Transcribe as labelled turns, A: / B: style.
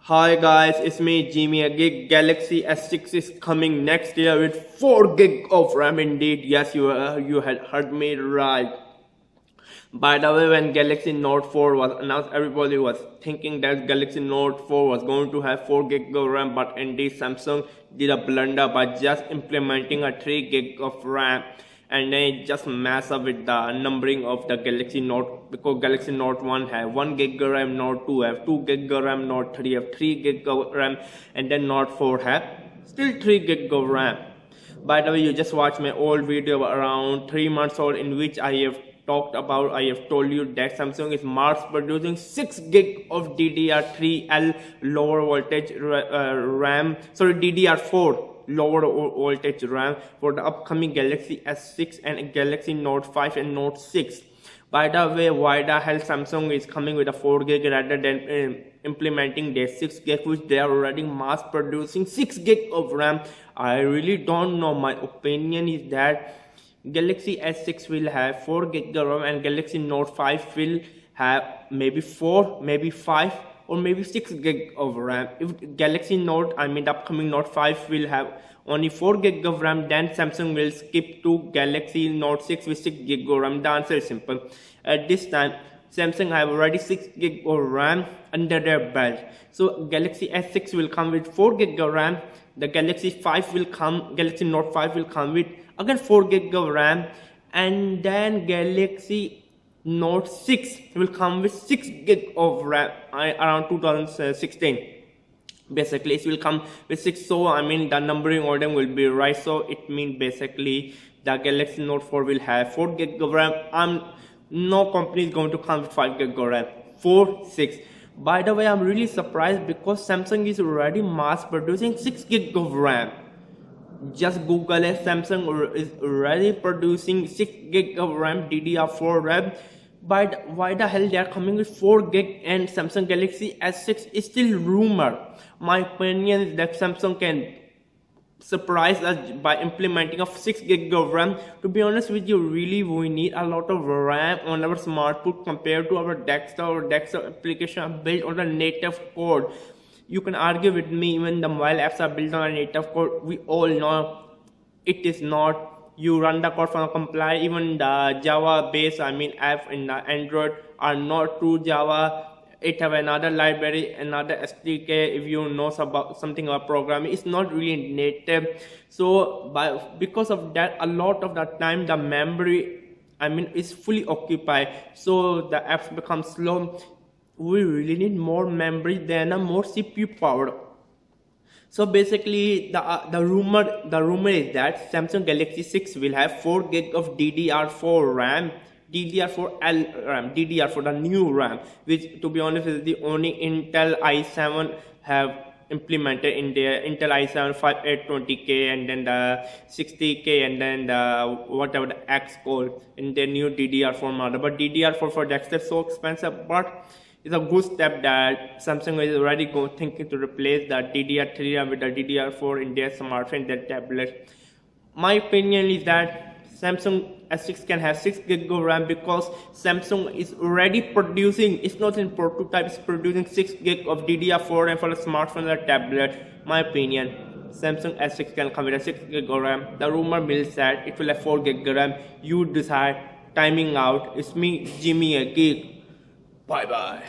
A: Hi guys, it's me Jimmy again. Galaxy S6 is coming next year with 4 gig of RAM indeed. Yes, you had heard me right. By the way, when Galaxy Note 4 was announced, everybody was thinking that Galaxy Note 4 was going to have 4 gig of RAM, but indeed Samsung did a blunder by just implementing a 3 gig of RAM. And they just mess up with the numbering of the Galaxy Note, because Galaxy Note 1 have 1 gig of RAM, Note 2 have 2 gig of RAM, Note 3 have 3 gig of RAM, and then Note 4 have still 3 gig of RAM. By the way, you just watched my old video around 3 months old in which I have told you that Samsung is mass producing 6 gig of DDR3L lower voltage RAM, DDR4 lower voltage RAM for the upcoming Galaxy S6 and Galaxy Note 5 and Note 6. By the way, why the hell Samsung is coming with a 4 gig rather than implementing their 6 gig, which they are already mass producing 6 gig of RAM? I really don't know. My opinion is that Galaxy S6 will have 4 gig of RAM and Galaxy Note 5 will have maybe 4, maybe 5 or maybe 6 gig of RAM. If Galaxy Note, the upcoming Note 5 will have only 4 gig of RAM, then Samsung will skip to Galaxy Note 6 with 6 gig of RAM. The answer is simple. At this time, Samsung have already 6 gig of RAM under their belt. So Galaxy S6 will come with 4 gig of RAM. The Galaxy Note 5 will come with again 4 gig of RAM, and then Galaxy Note 6 will come with 6 gig of RAM around 2016. Basically, it will come with 6. So the numbering order will be right. So it means basically the Galaxy Note 4 will have 4 gig of RAM. No company is going to come with 5 gig of RAM. 4, 6. By the way, I'm really surprised because Samsung is already mass producing 6 gig of RAM. Just Google it. Samsung is already producing 6 gig of RAM, DDR4 RAM. But why the hell they are coming with 4 gig and Samsung Galaxy S6 is still rumor? My opinion is that Samsung can surprise us by implementing a 6 gig of RAM. To be honest with you, really we need a lot of RAM on our smartphone compared to our desktop. Our desktop application are built on the native code. You can argue with me, even the mobile apps are built on a native code. We all know it is not. You run the code from a compiler. Even the Java based app in the Android are not true Java. It have another library, another SDK. If you know something about programming, it's not really native. So because of that, a lot of the time the memory is fully occupied, so the apps become slow. We really need more memory than a more CPU power. So basically, the rumor is that Samsung Galaxy 6 will have 4 gig of DDR4 RAM, DDR4L RAM, DDR4 the new RAM, which to be honest is the only Intel i7 have implemented in their Intel i7 5820K and then the 60K and then the whatever the X code in their new DDR4 model. But DDR4 for desktop is so expensive, but it's a good step that Samsung is already thinking to replace the DDR3 with the DDR4 in their smartphone, their tablet. My opinion is that Samsung S6 can have 6 gig of RAM because Samsung is already producing, it's not in prototype, it's producing 6 gig of DDR4 RAM for the smartphone or tablet. My opinion, Samsung S6 can come with a 6 gig of RAM. The rumor mill said it will have 4 gig of RAM. You decide. Timing out. It's me, Jimmy, a geek. Bye bye.